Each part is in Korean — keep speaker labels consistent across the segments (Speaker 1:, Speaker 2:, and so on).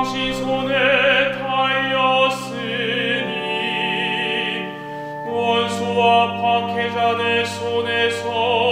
Speaker 1: 당신 손에 달렸으니 원수와 박해자들 손에서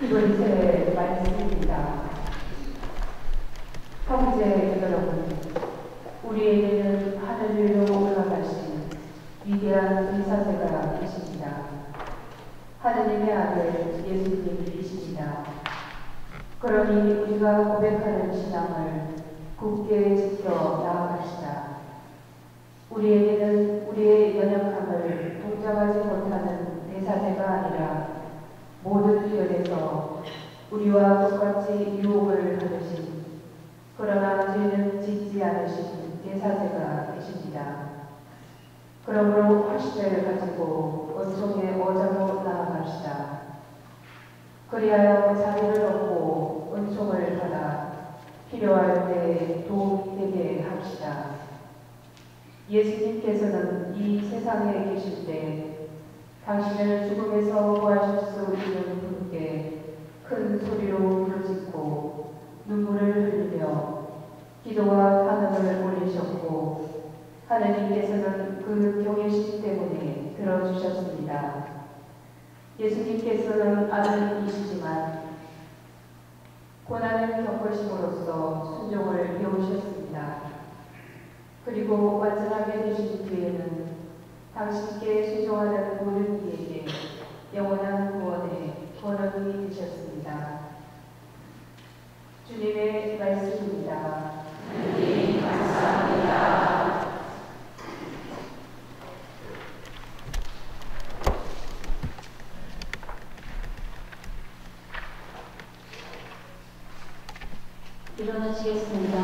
Speaker 2: 이번째 말씀입니다. 형제 여러분, 우리에게는 하늘로 올라가신 위대한 의사제가 계십니다. 하느님의 아들 예수님이십니다. 그러니 우리가 고백하는 신앙을 굳게 지켜 나아가시다. 우리에게는 우리의 연약함을 동정하지 못하는 대사제가 아니라 모든 면에서 우리와 똑같이 유혹을 받으신, 그러나 죄는 짓지 않으신 대사제가 계십니다. 그러므로 화시대를 가지고 은총의 어장으로 나아갑시다. 그리하여 자비를 얻고 은총을 받아 필요할 때 도움이 되게 합시다. 예수님께서는 이 세상에 계실 때 당신을 죽음에서 구하실 수 있는 분께 큰 소리로 부르짖고 눈물을 흘리며 기도와 탄원을 올리셨고, 하느님께서는 그 경외심 때문에 들어주셨습니다. 예수님께서는 아들이시지만 고난을 겪으심으로써 순종을 배우셨습니다. 그리고 완전하게 되신 뒤에는 당신께 순종하는 모든 이에게 영원한 구원의 권능이 되셨습니다. 주님의 말씀입니다.
Speaker 3: 주님 감사합니다. 일어나시겠습니다.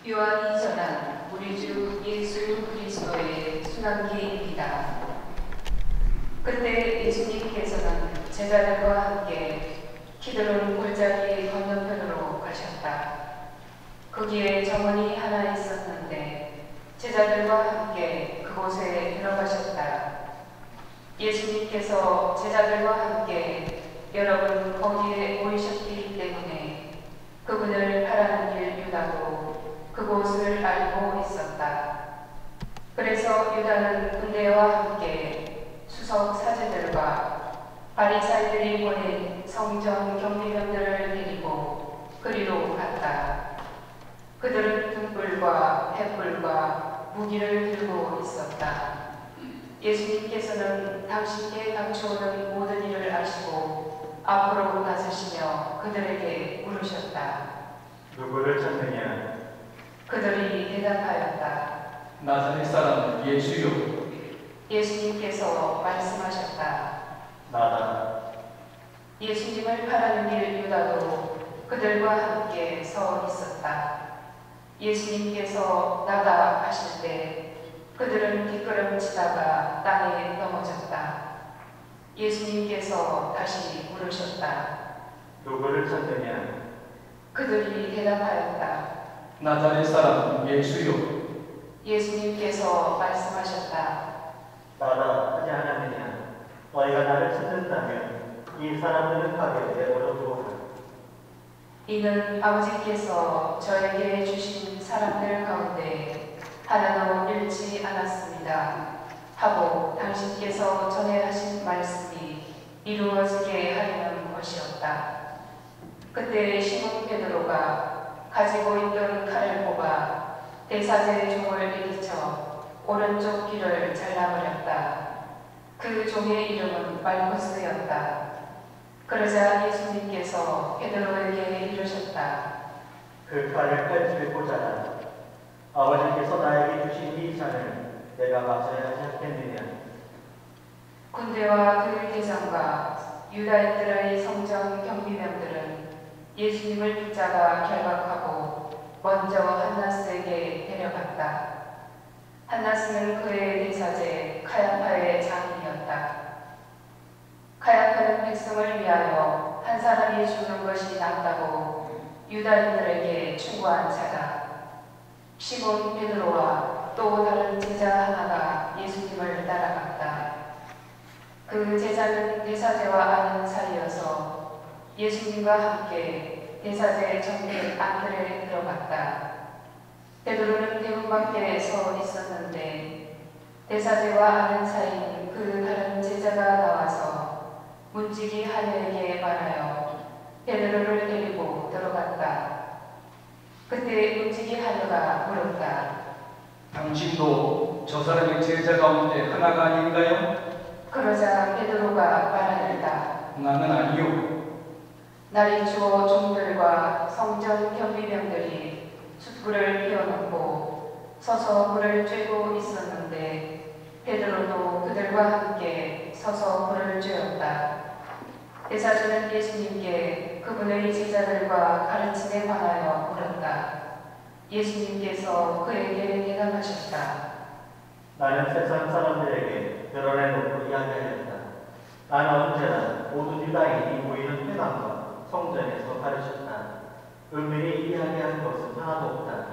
Speaker 2: 요한이 전한 우리 주 예수 그리스도의 순환기입니다. 그때 예수님께서는 제자들과 함께 키드론 골짜기 건너편으로 가셨다. 거기에 정원이 하나 있었는데 제자들과 함께 그곳에 들어가셨다. 예수님께서 제자들과 함께 여러 분 거기에 모이셨기 때문에 그분을 바라는 길 유다도 그곳을 알고 있었다. 그래서 유다는 군대와 함께 수석 사제들과 바리사이들이 보낸 성전 경비병들을 데리고 그리로 갔다. 그들은 등불과 횃불과 무기를 들고 있었다. 예수님께서는 당신께 닥쳐오는 모든 일을 아시고 앞으로 나서시며 그들에게 물으셨다.
Speaker 4: 누구를 찾느냐?
Speaker 2: 그들이 대답하였다.
Speaker 5: 나사렛 사람 예수요.
Speaker 2: 예수님께서 말씀하셨다.
Speaker 4: 나다.
Speaker 2: 예수님을 바라는 길 유다도 그들과 함께 서 있었다. 예수님께서 나다 하실 때 그들은 뒷걸음치다가 땅에 넘어졌다. 예수님께서 다시 물으셨다.
Speaker 4: 누구를 찾느냐?
Speaker 2: 그들이 대답하였다.
Speaker 5: 나사렛 사람 예수요.
Speaker 2: 예수님께서 말씀하셨다.
Speaker 4: 나다 하지 않았느냐? 너희가 나를 찾는다면 이 사람들은 가게 내버려 두어라.
Speaker 2: 이는 아버지께서 저에게 주신 사람들 가운데 하나도 잃지 않았습니다 하고 당신께서 전에 하신 말씀이 이루어지게 하려는 것이었다. 그때 시몬 베드로가 가지고 있던 칼을 뽑아 대사제 종을 내리쳐 오른쪽 귀를 잘라버렸다. 그 종의 이름은 말코스였다. 그러자 예수님께서 베드로에게 이르셨다.
Speaker 4: 그 칼을 칼집에 꽂아라. 아버지께서 나에게 주신 이 잔을 내가 마셔야 하지 않겠느냐?
Speaker 2: 군대와 그 대장과 유다인들의 성전 경비병들은 예수님을 붙잡아 결박하고 먼저 한나스에게 데려갔다. 한나스는 그의 대사제 카야파의 장인이었다. 카야파는 백성을 위하여 한 사람이 죽는 것이 낫다고 유다인들에게 충고한 자다. 시몬 베드로와 또 다른 제자 하나가 예수님을 따라갔다. 그 제자는 대사제와 아는 사이여서 예수님과 함께 대사제 정대 안뜰에 들어갔다. 베드로는 대문 밖에 서 있었는데 대사제와 아는 사이인 그 다른 제자가 나와서 문지기 하녀에게 말하여 베드로를 데리고 들어갔다. 그때 문지기 하녀가 물었다.
Speaker 5: 당신도 저 사람의 제자 가운데 하나가 아닌가요?
Speaker 2: 그러자 베드로가 말하였다.
Speaker 5: 나는 아니요.
Speaker 2: 날이 추워 종들과 성전 경비병들이 숯불을 피워놓고 서서 불을 쬐고 있었는데 베드로도 그들과 함께 서서 불을 쬐었다. 대사주는 예수님께 그분의 제자들과 가르침에 관하여 물었다. 예수님께서 그에게 대답하셨다.
Speaker 4: 나는 세상 사람들에게 드러내놓고 이야기하였다. 나는 언제나 모든 유다인이 모이는 회당과 성전에서 가르쳤다. 은밀히 이야기한 것은 하나도 없다.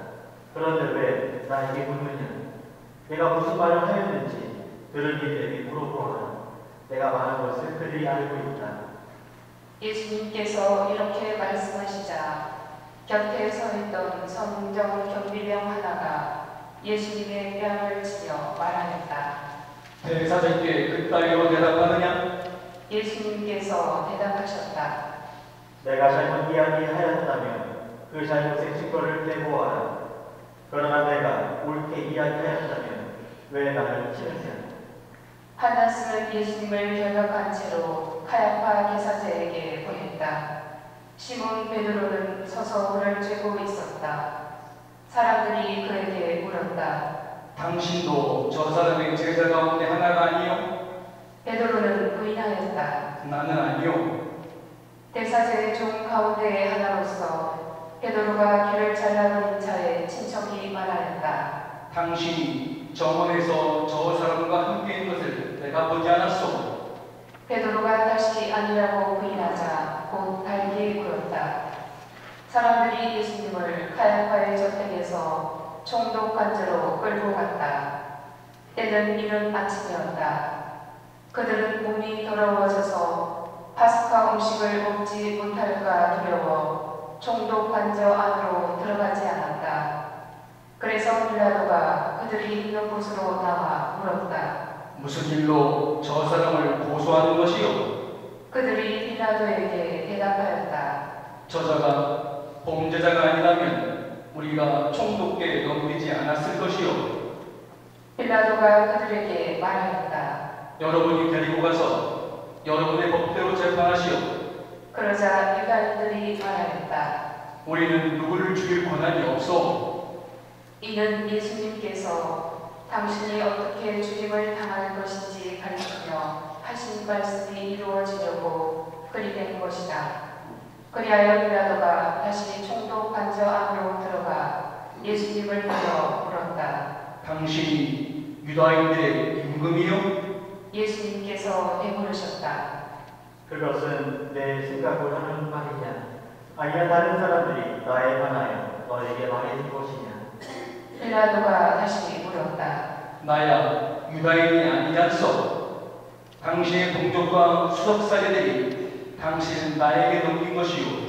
Speaker 4: 그런데 왜 나에게 묻느냐? 내가 무슨 말을 하였는지 들은 이들에게 물어보아라. 내가 많은 것을 그들이 알고 있다.
Speaker 2: 예수님께서 이렇게 말씀하시자 곁에 서 있던 성전 경비병 하나가 예수님의 뺨을 치며 말하였다.
Speaker 5: 대사제께 그따위로 대답하느냐?
Speaker 2: 예수님께서 대답하셨다.
Speaker 4: 내가 잘못 이야기하였다면 그 잘못의 증거를 대보아라. 그러나 내가 옳게 이야기하였다면 왜 나를 치느냐?
Speaker 2: 한나스는 예수님을 결박한 채로 카야파 대사제에게 보냈다. 시몬 베드로는 서서 불을 쬐고 있었다. 사람들이 그에게 물었다.
Speaker 5: 당신도 저 사람의 제자 가운데 하나가 아니요?
Speaker 2: 베드로는 부인하였다.
Speaker 5: 나는 아니요.
Speaker 2: 대사제 종 가운데의 하나로서 베드로가 귀를 잘라버린 자의 친척이 말하였다.
Speaker 5: 당신이 정원에서 저 사람과 함께인 것을 내가 보지 않았소.
Speaker 2: 베드로가 다시 아니라고 부인하자 곧 달기 굴었다. 사람들이 예수님을 카야파의 저택에서 총독관제로 끌고 갔다. 때는 이른 아침이었다. 그들은 몸이 더러워져서 파스카 음식을 먹지 못할까 두려워 총독관저 안으로 들어가지 않았다. 그래서 빌라도가 그들이 있는 곳으로 나와 물었다.
Speaker 5: 무슨 일로 저 사람을 고소하는 것이요?
Speaker 2: 그들이 빌라도에게 대답하였다.
Speaker 5: 저자가 범죄자가 아니라면 우리가 총독께 넘기지 않았을 것이요.
Speaker 2: 빌라도가 그들에게 말하였다.
Speaker 5: 여러분이 데리고 가서 여러분의 법대로 재판하시오.
Speaker 2: 그러자 유다인들이 말하였다.
Speaker 5: 우리는 누구를 죽일 권한이 없소.
Speaker 2: 이는 예수님께서 당신이 어떻게 죽임을 당할 것인지 가르치며 하신 말씀이 이루어지려고 그리 된 것이다. 그리하여 빌라도가 다시 총독 관저 안으로 들어가 예수님을 불러 물었다.
Speaker 5: 당신이 유다인들의 임금이요?
Speaker 2: 예수님께서 되물으셨다.
Speaker 4: 그것은 내 생각을 하는 말이냐? 아니야 다른 사람들이 나에 관하여 너에게 말해준 것이냐?
Speaker 2: 빌라도가 다시 물었다.
Speaker 5: 나야 유다인이 아니잖소. 당신의 동족과 수석사제들이 당신을 나에게 넘긴 것이요.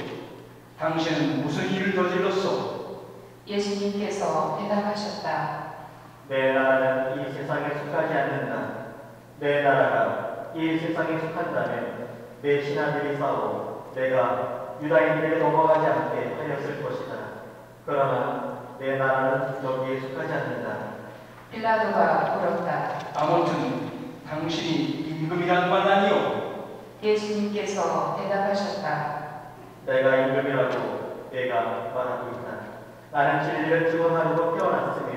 Speaker 5: 당신은 무슨 일을 저질렀소?
Speaker 2: 예수님께서 대답하셨다.
Speaker 4: 내 나라는 이 세상에 속하지 않는다. 내 나라가 이 세상에 속한다면 내 신하들이 싸워 내가 유다인들에게 넘어가지 않게 하였을 것이다. 그러나 내 나라는 여기에 속하지 않는다.
Speaker 2: 빌라도가 물었다.
Speaker 5: 아무튼 당신이 임금이란 말 아니오.
Speaker 2: 예수님께서 대답하셨다.
Speaker 4: 내가 임금이라고 내가 말하고 있다. 나는 진리를 증언하려고 태어났으며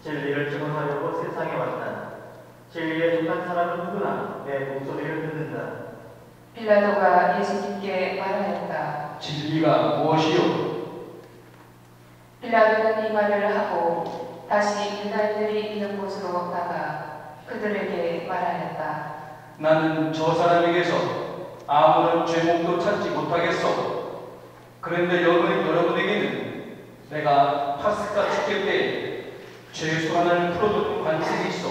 Speaker 4: 진리를 증언하려고 세상에 왔다. 진리에 속한 사람은 누구나 내 목소리를 듣는다.
Speaker 2: 빌라도가 예수님께 말하였다.
Speaker 5: 진리가 무엇이오?
Speaker 2: 빌라도는 이 말을 하고 다시 유다인들이 있는 곳으로 나가 그들에게 말하였다.
Speaker 5: 나는 저 사람에게서 아무런 죄목도 찾지 못하겠소. 그런데 여러분에게는 내가 파스카 축제 때 죄수 하나를 풀어주는 관습이 있어.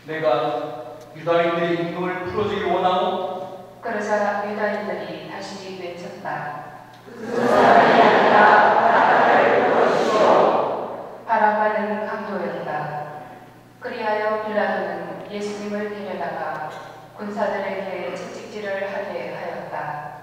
Speaker 5: 내가 유다인들의 임금을 풀어주길 원하고.
Speaker 2: 그러자 유다인들이 다시 외쳤다. 바라바는 강도였다. 그리하여 빌라도는 예수님을 데려다가 군사들에게 채찍질을 하게 하였다.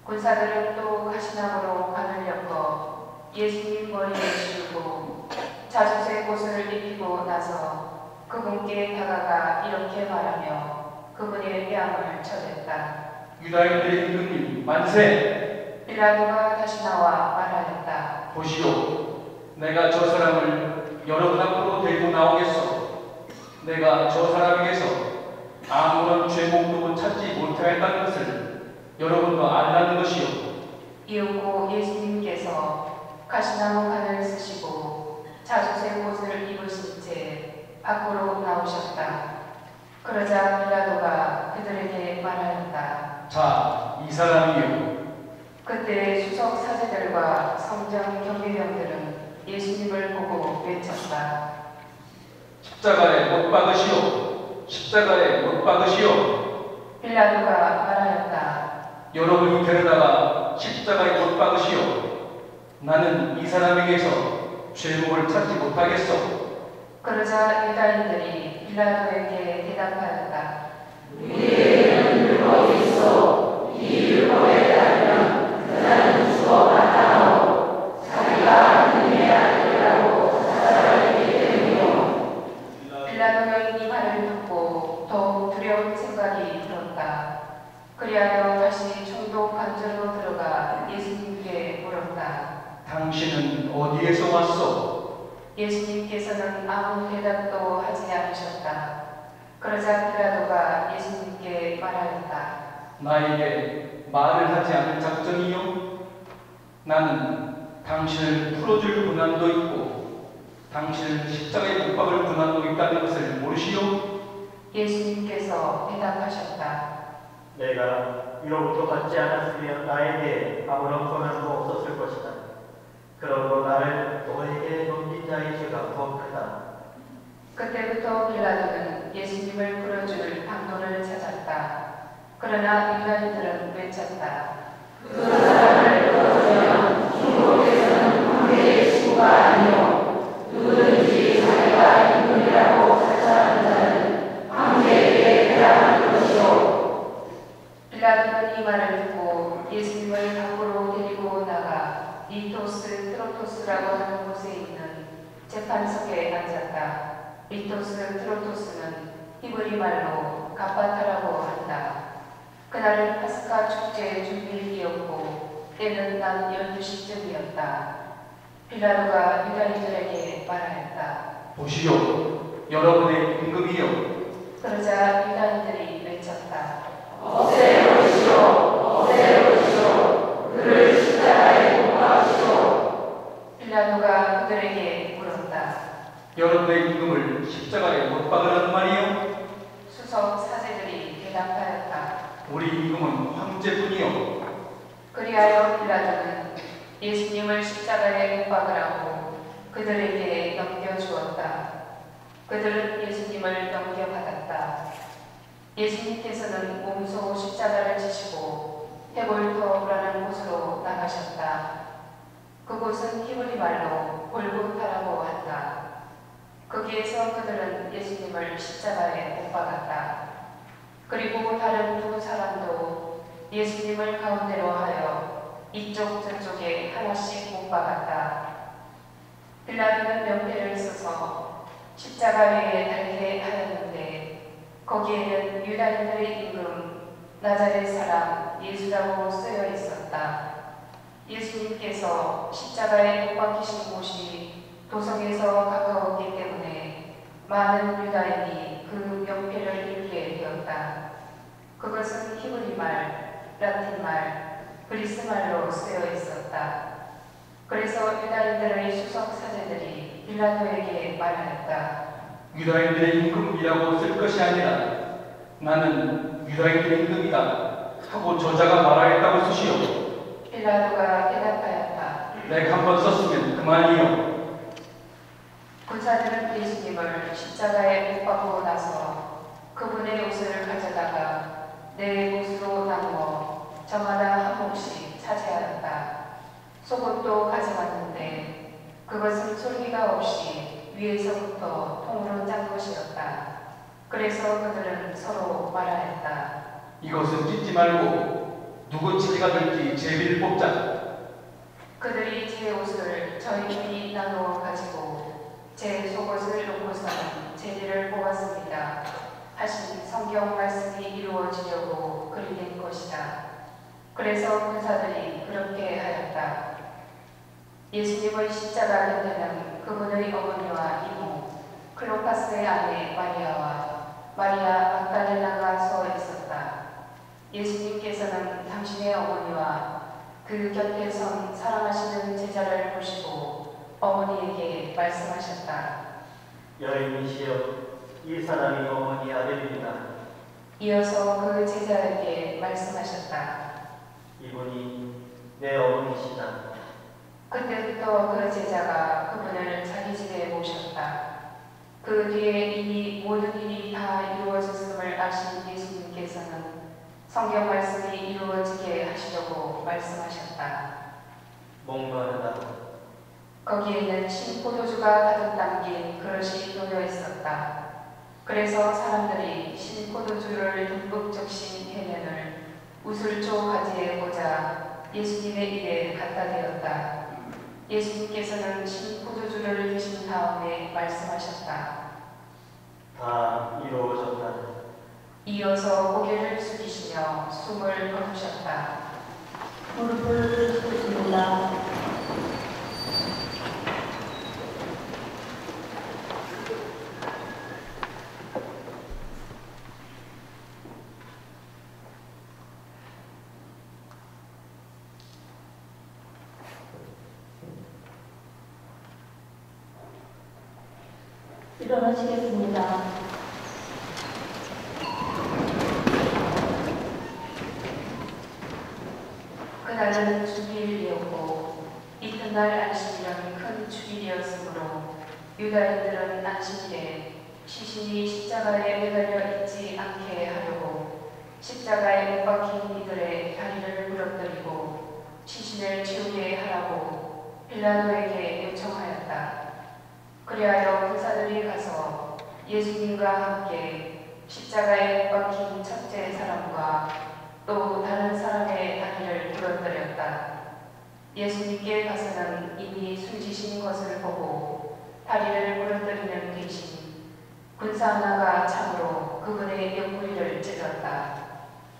Speaker 2: 군사들은 또 가시나무로 관을 엮어 예수님 머리에 씌우고 자주색 옷을 입히고 나서 그분께 다가가 이렇게 말하며 그분의 뺨을 쳐댔다.
Speaker 5: 유다인들의 임금님 만세!
Speaker 2: 빌라도가 다시 나와 말하였다.
Speaker 5: 보시오. 내가 저 사람을 여러분 앞으로 데리고 나오겠소. 내가 저 사람에게서 아무런 죄목도 찾지 못하였다는 것을 여러분도 알라는 것이오.
Speaker 2: 이윽고 예수님께서 가시나무 관을 쓰시고 자주색 옷을 입으신 채 밖으로 나오셨다. 그러자 빌라도가 그들에게 말하였다.
Speaker 5: 자, 이 사람이요.
Speaker 2: 그때 수석 사제들과 성전 경비병들은 예수님을 보고 외쳤다.
Speaker 5: 십자가에 못 박으시오. 십자가에 못 박으시오.
Speaker 2: 빌라도가 말하였다.
Speaker 5: 여러분이 데려다가 십자가에 못 박으시오. 나는 이 사람에게서 죄목을 찾지 못하겠소.
Speaker 2: 그러자 유다인들이 빌라도에게 대답하였다.
Speaker 3: 우리에게는 율법이 있어. 이 율법에 따르면 그자는 죽어마땅하오. 자기가 하느님의 아들이라고 자살하기 때문이오.
Speaker 2: 빌라도는 이 말을 듣고 더욱 두려운 생각이 들었다. 그리하여 다시 총독 관저로 들어가 예수님께 물었다.
Speaker 5: 당신은 어디에서 왔소?
Speaker 2: 예수님께서는 아무 대답도 하지 않으셨다. 그러자 빌라도가 예수님께 말하였다.
Speaker 5: 나에게 말을 하지 않을 작정이요? 나는 당신을 풀어줄 고난도 있고 당신을 십자가에 못 박을 고난도 있다는 것을 모르시오?
Speaker 2: 예수님께서 대답하셨다.
Speaker 4: 내가 위로부터 받지 않았으면 나에게 아무런 권한도 없었을 것이다. 그러므로 나를 너에게 넘긴 자의 죄가 더 크다.
Speaker 2: 그때부터 빌라도는 예수님을 풀어줄 방도를 찾았다. 그러나 유다인들은 외쳤다.
Speaker 3: 그 사람을 풀어주면 중국에서는 황제의 친구가 아니오. 누구든지 자기가 임금이라고 자처하는 자는 황제에게 대항하는 것이오.
Speaker 2: 빌라도는 이 말을 듣고 예수님을 밖으로 데리고 나가 니토스 트로토스라고 재판석에 앉았다. 리토스 트로토스는 히브리 말로 갑바타라고 한다. 그날은 파스카 축제 준비일이었고 때는 낮 12시쯤이었다. 빌라도가 유다인들에게 말하였다.
Speaker 5: 보시오, 여러분의 임금이요.
Speaker 2: 그러자 유다인들이 외쳤다.
Speaker 3: 없애버리시오, 없애버리시오. 그를 십자가에 못 박으시오.
Speaker 2: 빌라도가 그들에게 물었다.
Speaker 5: 여러분의 임금을 십자가에 못 박으라는 말이요?
Speaker 2: 수석 사제들이 대답하였다.
Speaker 5: 우리 임금은 황제뿐이요.
Speaker 2: 그리하여 빌라도는 예수님을 십자가에 못 박으라고 그들에게 넘겨주었다. 그들은 예수님을 넘겨받았다. 예수님께서는 몸소 십자가를 지시고 헤볼터라는 곳으로 나가셨다. 그곳은 히브리 말로 골고타라고 한다. 거기에서 그들은 예수님을 십자가에 못 박았다. 그리고 다른 두 사람도 예수님을 가운데로 하여 이쪽 저쪽에 하나씩 못 박았다. 빌라도는 명패를 써서 십자가 위에 달게 하였는데 거기에는 유다인들의 임금 나자렛 사람 예수라고 쓰여 있었다. 예수님께서 십자가에 못 박히신 곳이 도성에서 가까웠기 때문에 많은 유다인이 그 명패를 읽게 되었다. 그것은 히브리 말, 라틴 말, 그리스 말로 쓰여 있었다. 그래서 유다인들의 수석 사제들이 빌라도에게 말하였다.
Speaker 5: 유다인들의 임금이라고 쓸 것이 아니라 나는 유다인들의 임금이다 하고 저자가 말하였다고 쓰시오.
Speaker 2: 빌라도가 대답하였다.
Speaker 5: 내가 한번 썼으면 그만이요.
Speaker 2: 군사들은 예수님을 십자가에 못 박고 나서 그분의 옷을 가져다가 네 몫으로 나누어 저마다 한 몫씩 차지하였다. 속옷도 가져왔는데 그것은 솔기가 없이 위에서부터 통으로 짠 것이었다. 그래서 그들은 서로 말하였다.
Speaker 5: 이것은 찢지 말고 누구 차지가 될지 제비를 뽑자.
Speaker 2: 그들이 제 옷을 저희끼리 나누어 가지고 제 속옷을 놓고서는 제비를 뽑았습니다. 하신 성경 말씀이 이루어지려고 그리 된 것이다. 그래서 군사들이 그렇게 하였다. 예수님의 십자가 곁에는 그분의 어머니와 이모 클로파스의 아내 마리아와 마리아 막달레나가 서 있었다. 예수님께서는 당신의 어머니와 그 곁에 선 사랑하시는 제자를 보시고 어머니에게 말씀하셨다.
Speaker 4: 여인이시여, 이 사람이 어머니 아들입니다.
Speaker 2: 이어서 그 제자에게 말씀하셨다.
Speaker 4: 이분이 내 어머니시다.
Speaker 2: 그때부터 그 제자가 그분을 자기 집에 모셨다. 그 뒤에 이미 모든 일이 다 이루어졌음을 아신 예수님께서는 성경 말씀이 이루어지게 하시려고 말씀하셨다.
Speaker 4: 목마르다.
Speaker 2: 거기에는 신포도주가 가득 담긴 그릇이 놓여 있었다. 그래서 사람들이 신포도주를 듬뿍 적신 해면을 우슬조 가지에 꽂아 예수님의 입에 갖다 대었다. 예수님께서는 신포도주를 드신 다음에 말씀하셨다.
Speaker 4: 다 이루어졌다.
Speaker 2: 이어서 고개를 숙이시며 숨을 거두셨다.
Speaker 3: 무릎을 꿇습니다. 일어나시겠습니다.
Speaker 2: 그날은 주일이었고 이튿날 안식일은 큰 주일이었으므로 유다인들은 안식일에 시신이 십자가에 매달려 있지 않게 하려고 십자가에 못 박힌 이들의 다리를 부러뜨리고 시신을 치우게 하라고 빌라도에게 요청하였다. 그리하여 군사들이 가서 예수님과 함께 십자가에 못 박힌 첫째 사람과 또 다른 사람의 다리를 부러뜨렸다. 예수님께 가서는 이미 숨지신 것을 보고 다리를 부러뜨리는 대신 군사 하나가 창으로 그분의 옆구리를 찔렀다.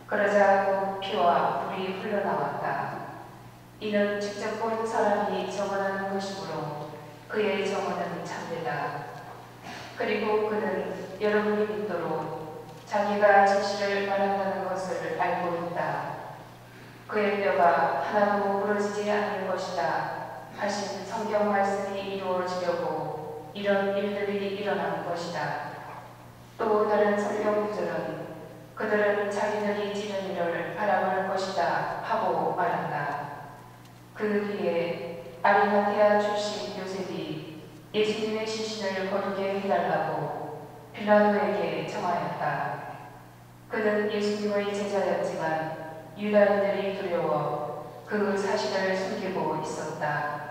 Speaker 2: 그러자 피와 불이 흘러나왔다. 이는 직접 본 사람이 증언하는 것이므로 그의 증언은 참되다. 그리고 그는 여러분이 믿도록 자기가 진실을 말한다는 것을 알고 있다. 그의 뼈가 하나도 부러지지 않을 것이다 하신 성경 말씀이 이루어지려고 이런 일들이 일어난 것이다. 또 다른 성경 구절은 그들은 자기들이 지른 일을 바라볼 것이다 하고 말한다. 그 뒤에 아리마테아 출신 요셉이 예수님의 시신을 거두게 해달라고 빌라도에게 청하였다. 그는 예수님의 제자였지만 유다인들이 두려워 그 사실을 숨기고 있었다.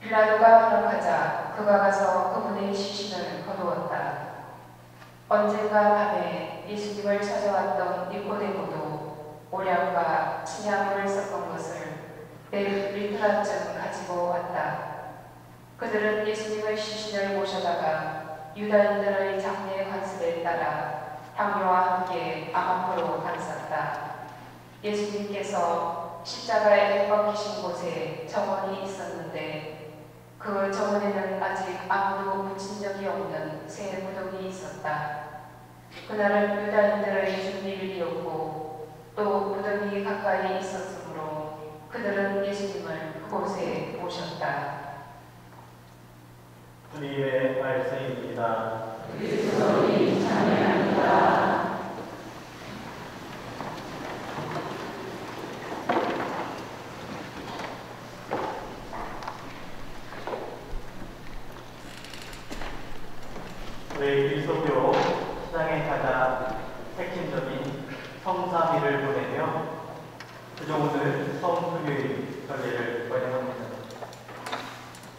Speaker 2: 빌라도가 허락하자 그가 가서 그분의 시신을 거두었다. 언젠가 밤에 예수님을 찾아왔던 니코데모도 오량과 침향물을 섞은 것을 100리터쯤 가지고 왔다. 그들은 예수님의 시신을 모셔다가 유다인들의 장례 관습에 따라 향료와 함께 암 앞으로 감쌌다. 예수님께서 십자가에 못 박히신 곳에 정원이 있었는데 그 정원에는 아직 아무도 묻힌 적이 없는 새 무덤이 있었다. 그날은 유다인들의 주일이었고 또 무덤이 가까이 있었으므로 그들은 예수님을 그곳에 모셨다.
Speaker 4: 주님의 말씀입니다.
Speaker 3: 그리스도님 찬양합니다.
Speaker 4: 우리 그리스도교 신앙의 가장 핵심적인 성삼위를 보내며 그중 오늘 성금요일 전례를 권영합니다.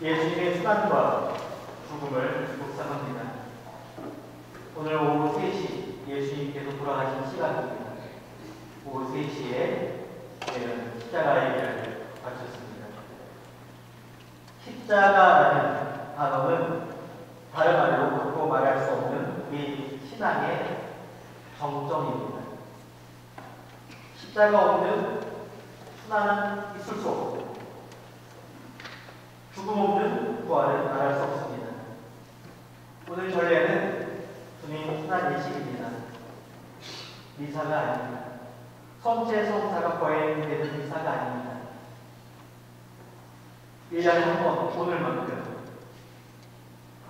Speaker 4: 예수님의 순환과 죽음을 묵상합니다. 오늘 오후 3시 예수님께서 돌아가신 시간입니다. 오후 3시에 저희는 십자가의 길을 마쳤습니다. 십자가라는 단어는 다른 말로 바꾸어 말할 수 없는 우리 신앙의 정점입니다. 십자가 없는 순환은 있을 수 없고 죽음 없는 부활은 말할 수 없습니다. 오늘 전례는 주님 순환 예식입니다. 미사가 아닙니다. 성체 성사가 거행되는 미사가 아닙니다. 1년에 한 번 오늘만큼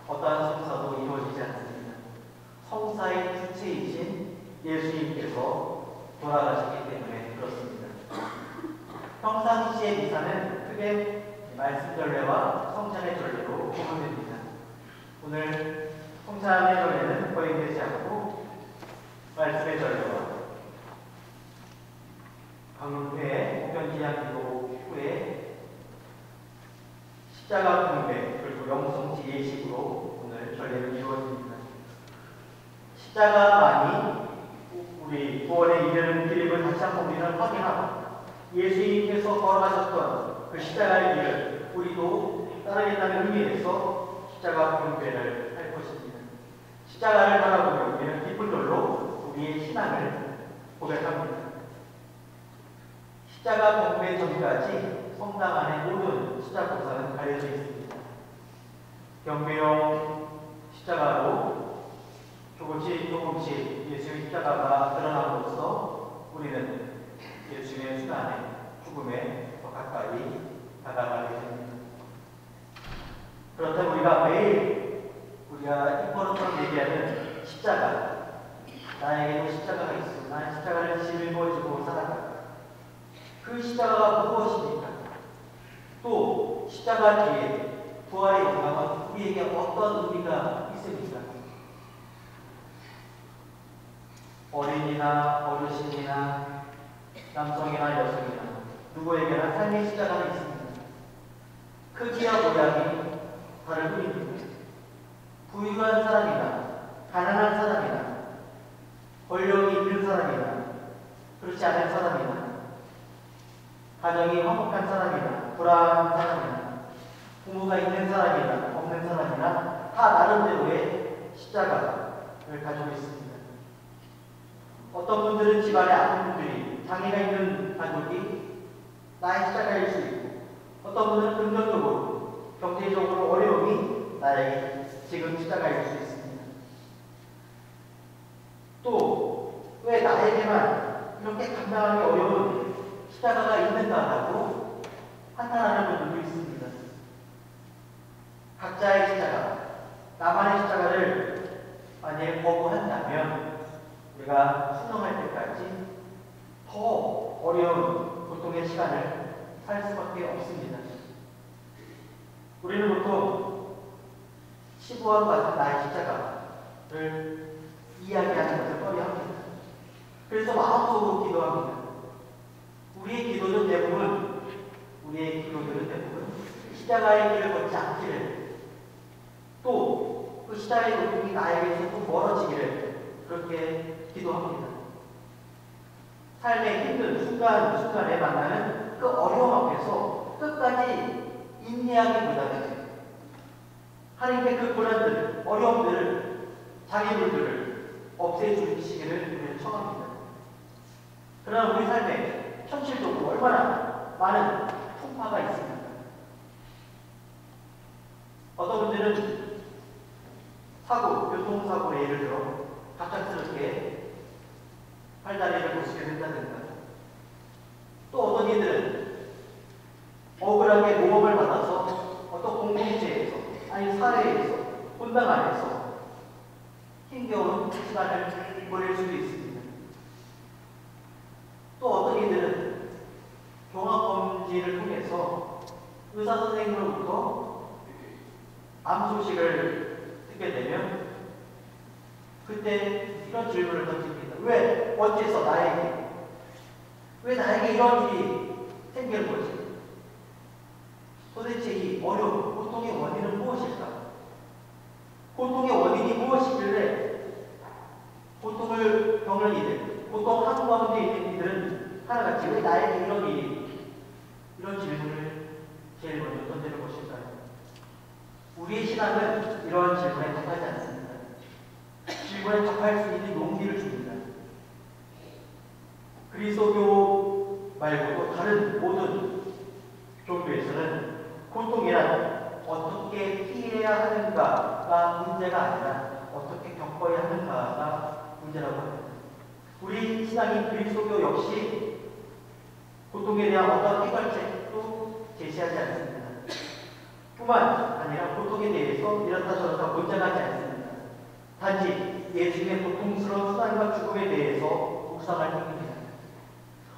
Speaker 4: 어떠한 성사도 이루어지지 않습니다. 성사의 주체이신 예수님께서 돌아가셨기 때문에 그렇습니다. 평상시의 미사는 크게 말씀 전례와 성찬의 전례로 구분됩니다. 오늘 성찬의 전례는 거행되지 않고 말씀의 전례와 강릉회 목련기향기도 후에 십자가 공배 그리고 영성지 예식으로 오늘 전례는 이루어집니다. 십자가만이 우리 구원에 이르는 길임을 다시 한번 우리는 확인하고 예수님께서 걸어가셨던 그 십자가의 길을 우리도 따르겠다는 의미에서 십자가 공배를 할 것입니다. 십자가를 바라보며 우리는 기쁜 절로 우리의 신앙을 고백합니다. 십자가 공배 전까지 성당 안에 모든 십자가보살은 가려져 있습니다. 경배용 십자가로 조금씩 예수의 십자가가 드러남으로써 우리는 예수의 순환의 죽음에 더 가까이 다가가게 됩니다. 그렇다면 우리가 매일 우리가 입버릇처럼 얘기하는 십자가, 나에게도 십자가가 있어, 나는 십자가를 짊어지고 살아가. 그 십자가가 무엇입니까? 또 십자가 뒤에 부활의 영광은 우리에게 어떤 의미가 있습니까? 어린이나 어르신이나 남성이나 여성이나 누구에게나 삶의 십자가가 있습니다. 크기와 모양이 다를 뿐입니다. 부유한 사람이나 가난한 사람이나 권력이 있는 사람이나 그렇지 않은 사람이나 가정이 화목한 사람이나 불안한 사람이나 부모가 있는 사람이나 없는 사람이나 아니나 다 나름대로의 십자가를 가지고 있습니다. 어떤 분들은 집안에 아픈 분들이, 장애가 있는 가족이 나의 십자가일 수 있고, 어떤 분은 금전적으로, 경제적으로 어려움이 나에게 지금 십자가일 수 있습니다. 또 왜 나에게만 이렇게 감당하기 어려운 십자가가 있는가라고 한탄하는 분들도 있습니다. 각자의 십자가, 나만의 십자가를 만약에 거부한다면 우리가 순응할 때까지 더 어려운 고통의 시간을 살 수밖에 없습니다. 우리는 보통 시부와 같은 나의 십자가를 이야기하는 것을 꺼려합니다. 그래서 마음속으로 기도합니다. 우리의 기도들은 대부분 십자가의 길을 걷지 않기를, 또 그 십자가의 고통이 나에게서 좀 멀어지기를 그렇게 기도합니다. 삶의 힘든 순간순간에 만나는 그 어려움 앞에서 끝까지 인내하기보다는 하나님께 그 고난들, 어려움들을, 장애물들을 없애주시기를 우리는 청합니다. 그러나 우리 삶에 현실적으로 얼마나 많은 풍파가 있습니까? 어떤 분들은 교통사고로 예를 들어 갑작스럽게 팔다리를 놓치게 된다든가, 또 어떤 이들은 억울하게 모험을 받아서 어떤 공동체에서, 아니 사회에서, 본당 안에서 힘겨운 시간을 보낼 수도 있습니다. 또 어떤 이들은 종합검진을 통해서 의사 선생님으로부터 암 소식을 듣게 되면 그때 이런 질문을 던집니다. 왜? 어째서 나에게? 왜 나에게 이런 일이 생기는 거지? 도대체 이 어려움, 고통의 원인은 무엇일까? 고통의 원인이 무엇이길래 병을 이들, 고통 한가운데 있는 이들은 하나같이 왜 나에게 이런 일이, 이런 질문을 제일 먼저 던지는 것일까요? 우리의 신앙은 이러한 질문에 답하지 않습니다. 질문에 답할 수 있는 용기를 줍니다. 그리스도교 말고도 다른 모든 종교에서는 고통이란 어떻게 피해야 하는가가 문제가 아니라 어떻게 겪어야 하는가가 문제라고 합니다. 우리 신앙인 그리스도교 역시 고통에 대한 어떤 해결책도 제시하지 않습니다. 뿐만 아니라 고통에 대해서 이렇다 저렇다 문제하지 않습니다. 단지 예수님의 고통스러운 수단과 죽음에 대해서 묵상할 뿐입니다.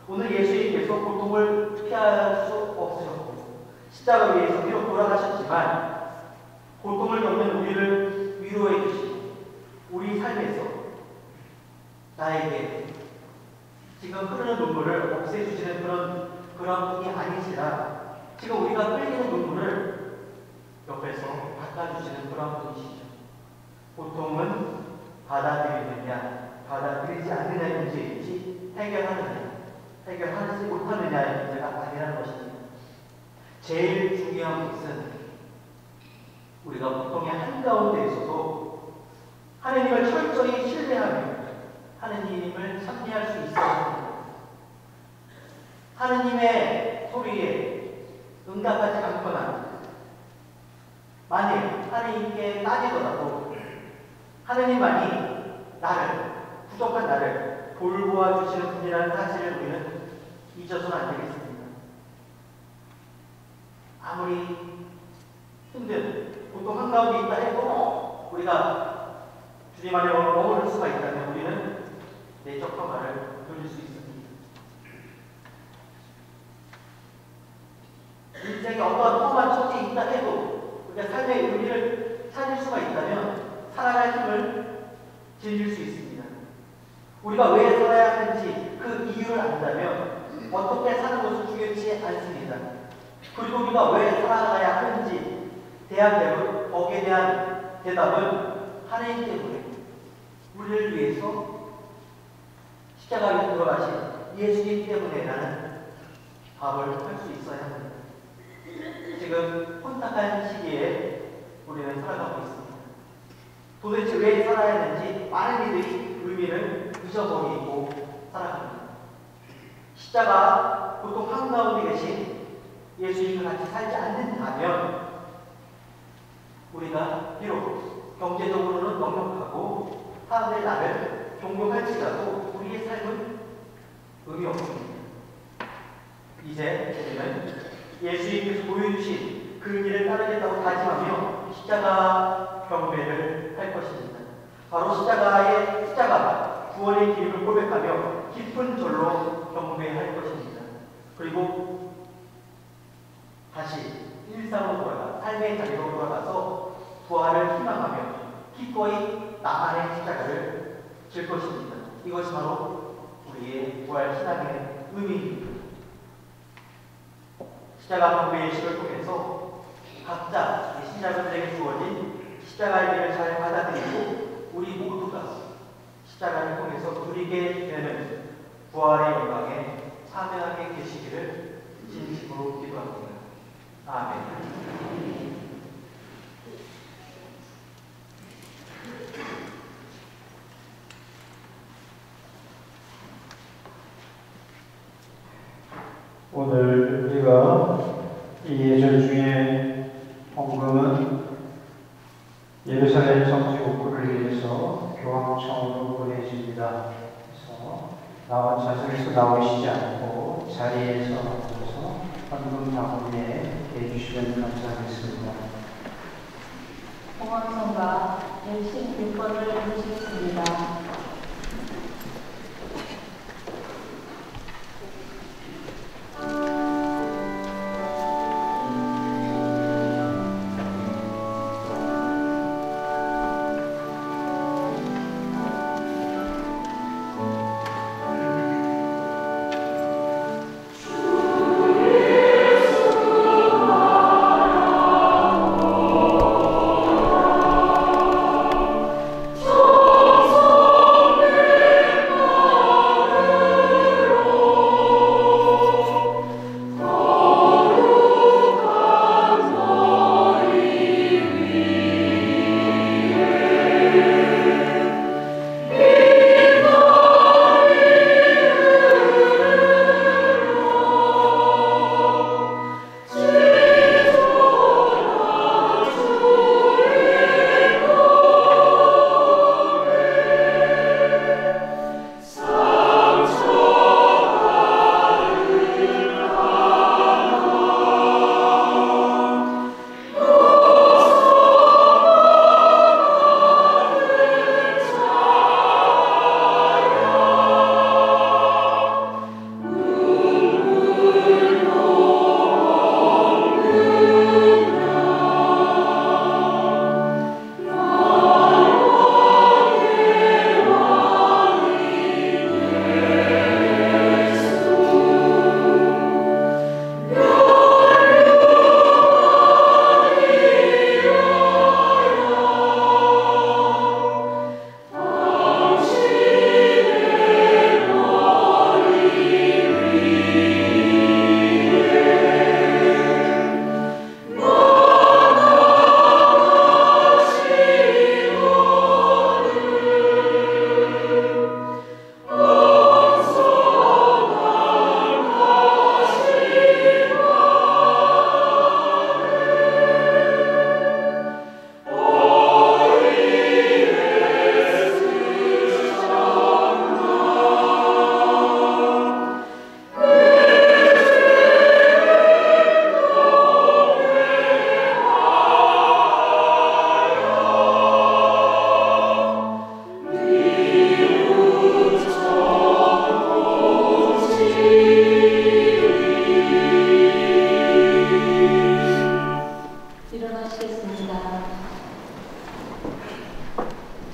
Speaker 4: 오늘 예수님께서 고통을 피할 수 없으셨고 십자가 위에서 비록 돌아가셨지만 고통을 겪는 우리를 위로해 주시고 우리 삶에서 나에게 지금 흐르는 눈물을 없애주시는 그런 분이 아니시라 지금 우리가 흘리는 눈물을 옆에서 닦아주시는 그런 분이시죠. 고통은 받아들이느냐 받아들이지 않느냐의 문제이지 해결하지 못하느냐의 문제가 아니라는 것입니다. 제일 중요한 것은 우리가 고통의 한가운데에서도 하느님을 철저히 신뢰하며 하느님을 참여할 수 있어야 합니다. 하느님의 소리에 응답하지 않거나 만일 하느님께 따지더라도 하느님만이 부족한 나를 돌보아 주시는 분이라는 사실을 우리는 잊어서는 안 되겠습니다. 아무리 힘든 고통 한가운데 있다 해도 우리가 주님 안에 머무를 수가 있다면 우리는 내적 평화를 누릴 수 있습니다. 인생에 어떠한 험한 처지에 있다 해도 우리가 삶의 의미를 찾을 수가 있다면 살아갈 힘을 지닐 수 있습니다. 우리가 왜 살아야 하는지 그 이유를 안다면 어떻게 사는 것은 중요치 않습니다. 그리고 우리가 왜 살아가야 하는지 거기에 대한 대답은 하나님 때문에 우리를 위해서 십자가에 돌아가신 예수님 때문에라는 답을 할 수 있어야 합니다. 지금 혼탁한 시기에 우리는 살아가고 있습니다. 잊어버리고 살아갑니다. 십자가 고통 한가운데 계신 예수님과 같이 살지 않는다면 우리가 비록 경제적으로는 넉넉하고 사람들이 나를 존경할지라도 우리의 삶은 의미 없습니다. 이제 우리는 예수님께서 보여주신 그 길을 따르겠다고 다짐하며 십자가 경배를 할 것입니다. 바로 십자가 구원의 길을 고백하며 깊은 절로 경배할 것입니다. 그리고 다시 일상으로 돌아가 삶의 자리로 돌아가서 부활을 희망하며 기꺼이 나만의 십자가를 질 것입니다. 이것이 바로 우리의 부활 신앙의 의미입니다. 십자가 경배의 예식을 통해서 각자 신자분들에게 주어진 십자가의 길을 잘 받아들이고 우리 모두가 십자가를 통해서 누리게 되는 부활의 영광에 참여하게 되시기를 진심으로 기도합니다. 아멘.
Speaker 6: 오늘 우리가 이 예절 중에 헌금은 예루살렘 성지 복구를 위해서 교황청으로 보내집니다. 그래서 자석에서 나오시지 않고 자리에서 앉아서 헌금 나오게 해주시면 감사하겠습니다.
Speaker 3: 공황성가 열심 6번을 해주시겠습니다.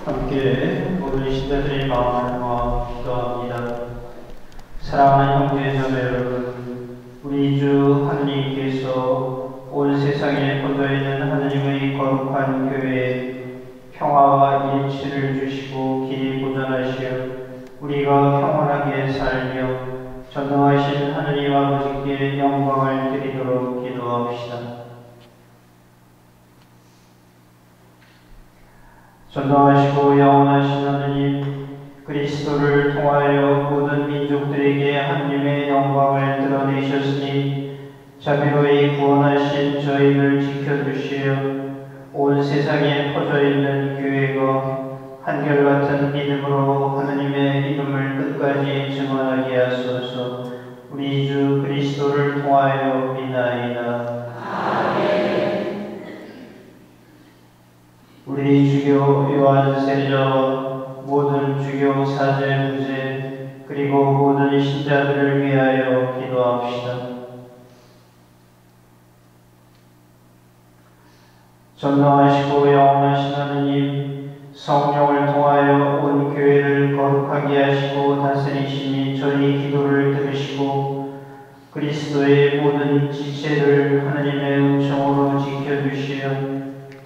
Speaker 6: 함께 모든 신자들의 마음을 모아 기도합니다. 사랑하는 형제자매 여러분, 우리 주 하느님께서 온 세상에 퍼져 있는 하느님의 거룩한 교회에 평화와 일치를 주시고 길이 보전하시어 우리가 평안하게 살며 전능하신 하느님 아버지께 영광을 드리도록 기도합시다. 전능하시고 영원하신 하느님, 그리스도를 통하여 모든 민족들에게 하나님의 영광을 드러내셨으니 자비로이 구원하신 저희를 지켜주시어 온 세상에 퍼져 있는 교회가 한결같은 믿음으로 하나님의 이름을 끝까지 증언하게 하소서. 우리 주 그리스도를 통하여 비나이다.
Speaker 3: 아멘.
Speaker 6: 우리 주교 요한 세자와 모든 주교 사제 부제 그리고 모든 신자들을 위하여 기도합시다. 전능하시고 영원하신 하느님, 성령을 통하여 온 교회를 거룩하게 하시고 다스리시니 저희 기도를 들으시고 그리스도의 모든 지체를 하나님의 은총으로 지켜주시어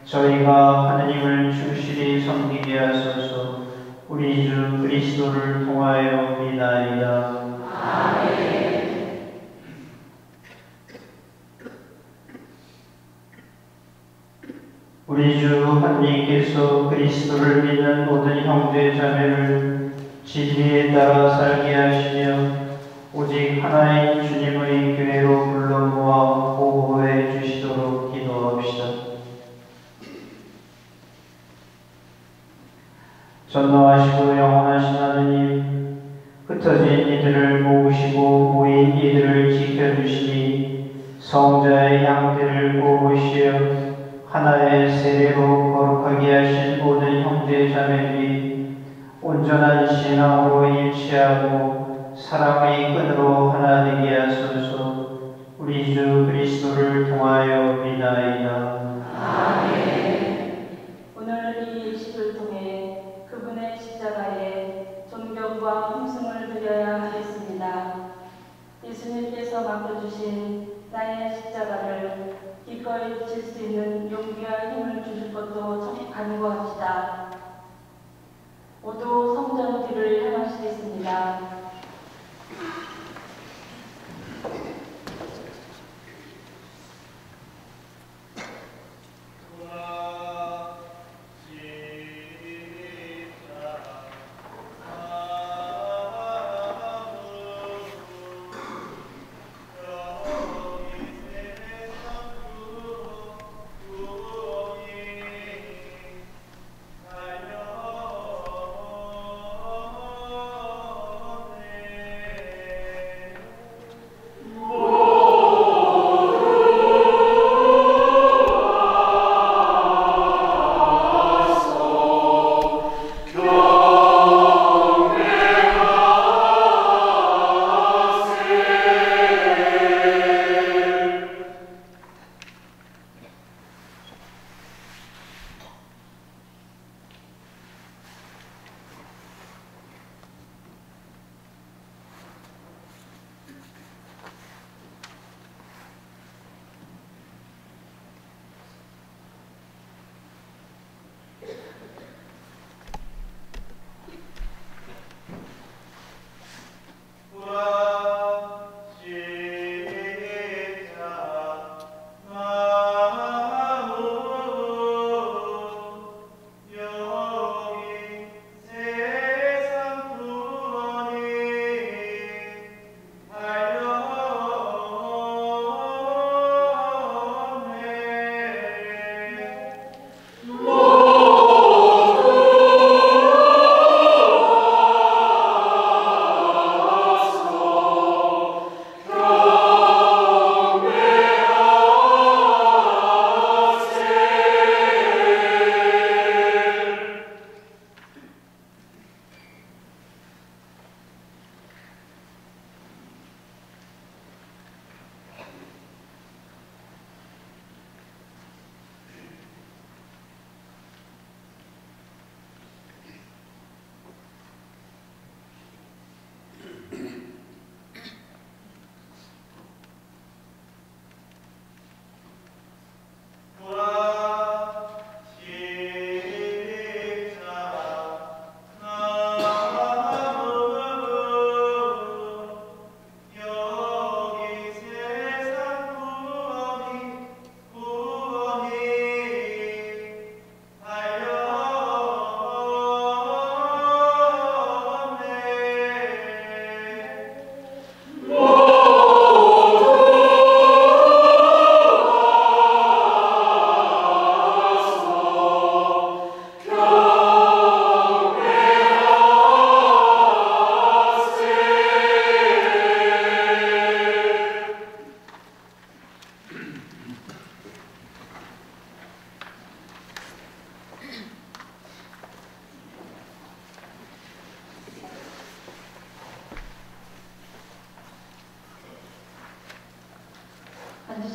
Speaker 6: 저희가 하나님을 충실히 섬기게 하소서. 우리 주 그리스도를 통하여 비나이다.
Speaker 3: 아멘.
Speaker 6: 우리 주 하나님께서 그리스도를 믿는 모든 형제 자매를 진리에 따라 살게 하시며 오직 하나인 주님의 교회로 불러 모아 보호해 주시도록 기도합시다. 전능하시고 영원하신 하느님, 흩어진 이들을 모으시고 모인 이들을 지켜주시니 성자의 양들을 보호시어 하나의 세례로 거룩하게 하신 모든 형제 자매들이 온전한 신앙으로 일치하고 사랑의 끈으로 하나 되게 하소서. 우리 주 그리스도를 통하여 비나이다.
Speaker 3: 아멘.
Speaker 7: 오늘 이 예식을 통해 그분의 십자가에 존경과 hum승을 드려야 하겠습니다. 예수님께서 맡겨주신 나의 십자가를 기꺼이 질 수 있는 용기와 힘을 주실 것도 간구합시다. 모두 성전 뒤를 향하시겠습니다.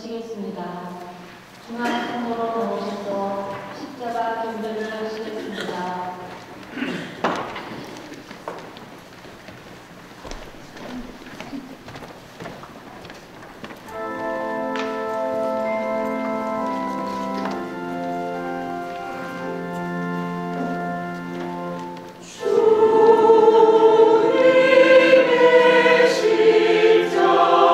Speaker 7: 모시겠습니다. 중앙선거로 나오셔서 십자가 경배를 하시겠습니다.
Speaker 3: 주님의 십자가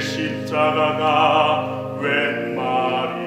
Speaker 1: 십자가가 웬 말이냐.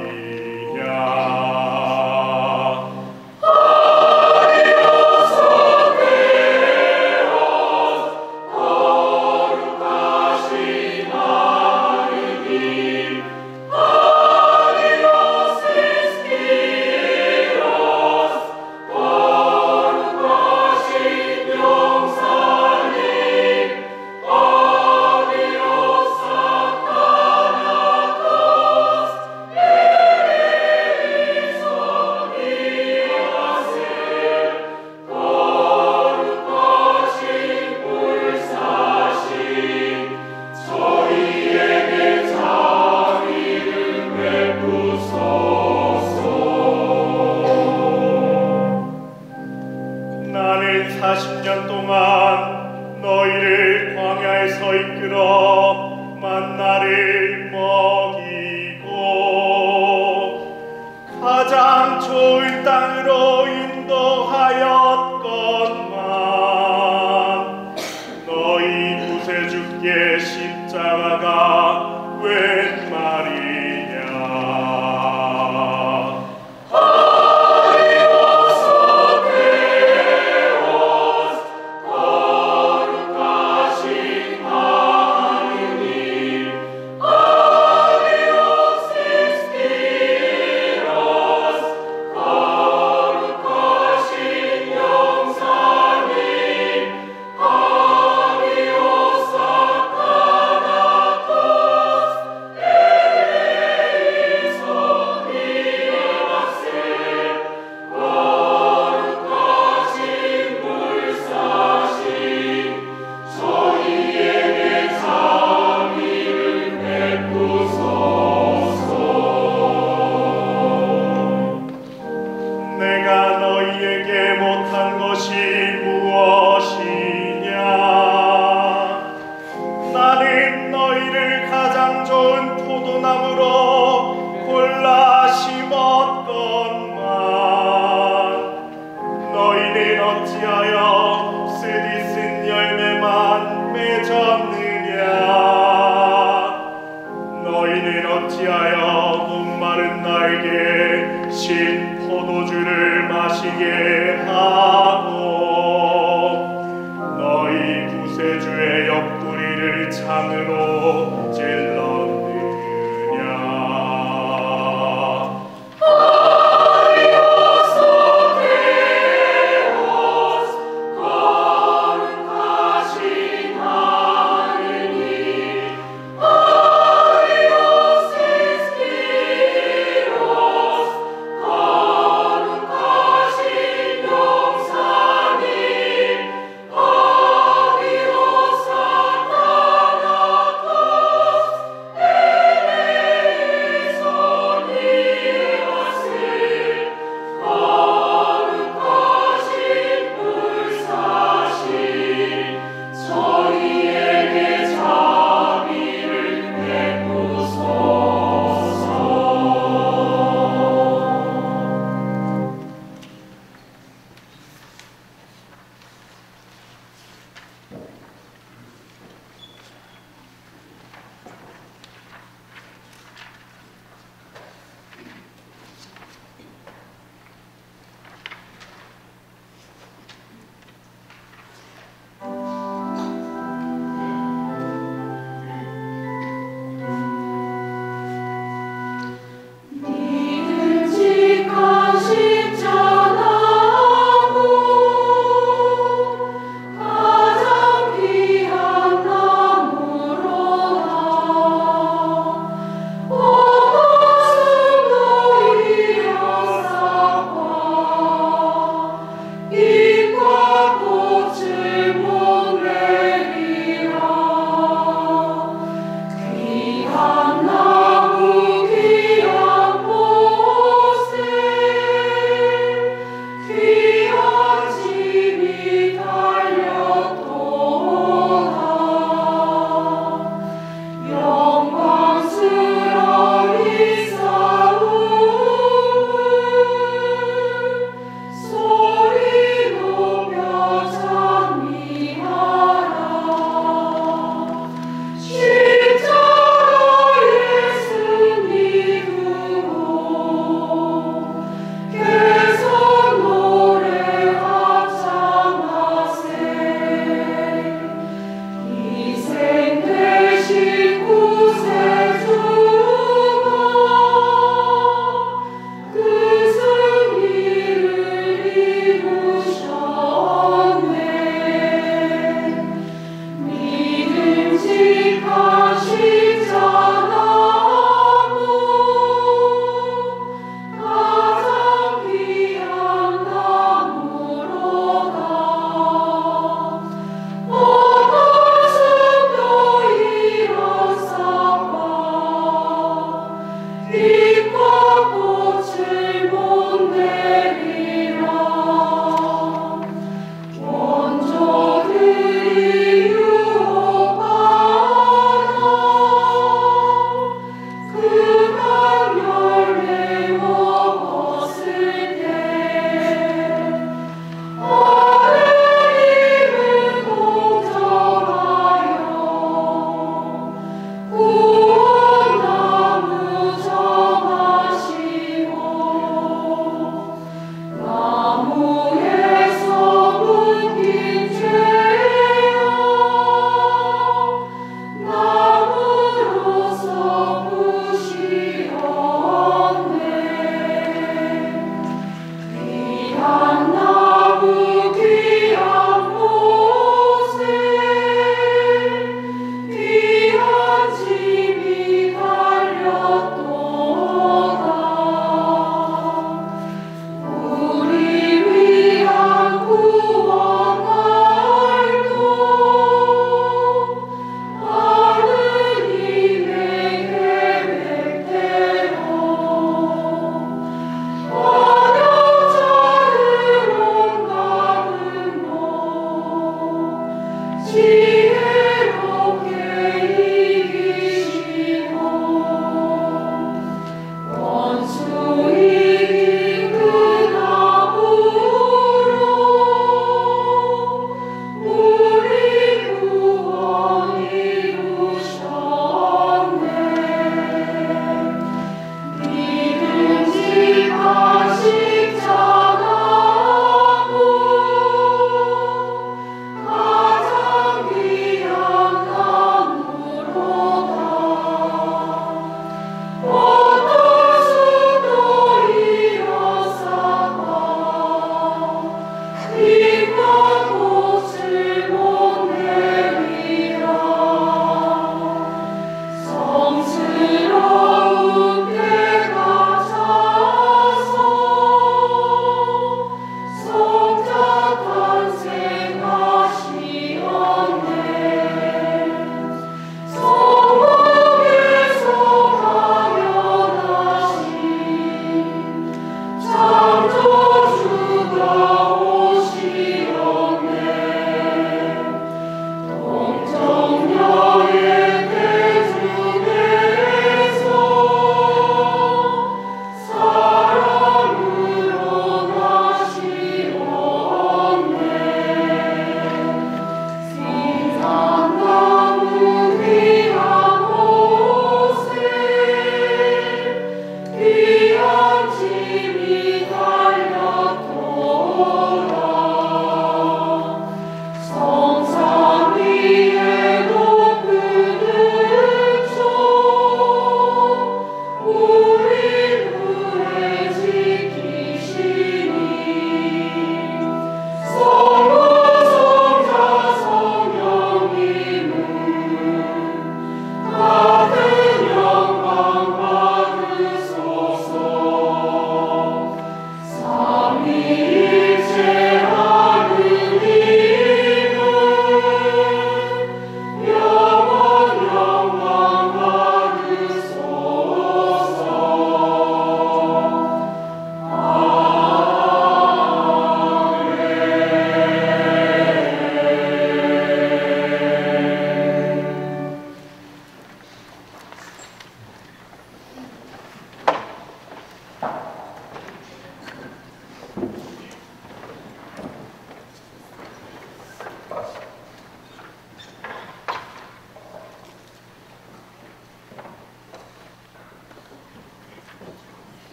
Speaker 1: 나는 40년 동안 너희를 광야에서 이끌어 만나를 먹이고 가장 좋은 땅으로 인도하였건만 너희 구세주께 십자가가 웬 말이냐. 내가 너희에게 못한 것이 무엇이냐. 나는 너희를 가장 좋은 포도나무로 골라 심었건만 너희는 어찌하여 쓰디 쓴 열매만 맺었느냐. 너희는 어찌하여 목마른 나에게 신 포도주를 마시게 하고 너희 구세주의 옆구리를 창으로 찔렀느냐.
Speaker 3: 거룩하신 하느님, 아리오스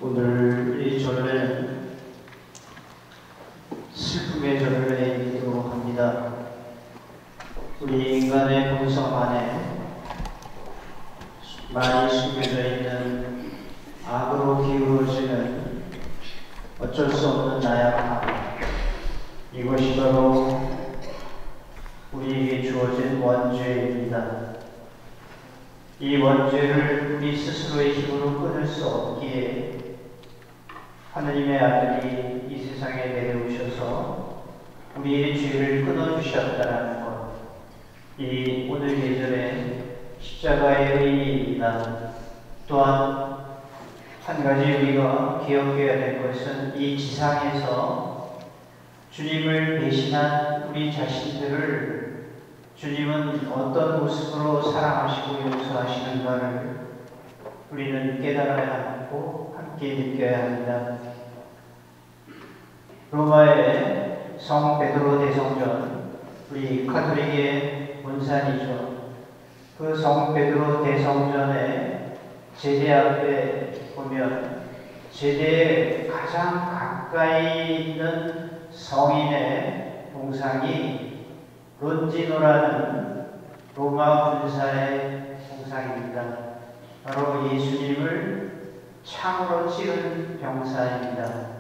Speaker 6: 오늘 이 절은 슬픔의 절이기도 합니다. 우리 인간의 본성 안에 많이 숨겨져 있는 악으로 기울어지는 어쩔 수 없는 나약함, 이것이 바로 우리에게 주어진 원죄입니다. 이 원죄를 우리 스스로의 힘으로 끊을 수 없기에 하느님의 아들이 이 세상에 내려오셔서 우리의 죄를 끊어주셨다는 것, 이 오늘 예절의 십자가의 의미입니다. 또한 한 가지 우리가 기억해야 될 것은 이 지상에서 주님을 배신한 우리 자신들을 주님은 어떤 모습으로 사랑하시고 용서하시는가를 우리는 깨달아야 하고 함께 느껴야 합니다. 로마의 성 베드로 대성전, 우리 가톨릭의 본산이죠. 그 성 베드로 대성전의 제대 앞에 보면 제대에 가장 가까이 있는 성인의 동상이 론지노라는 로마 군사의 동상입니다. 바로 예수님을 창으로 찌른 병사입니다.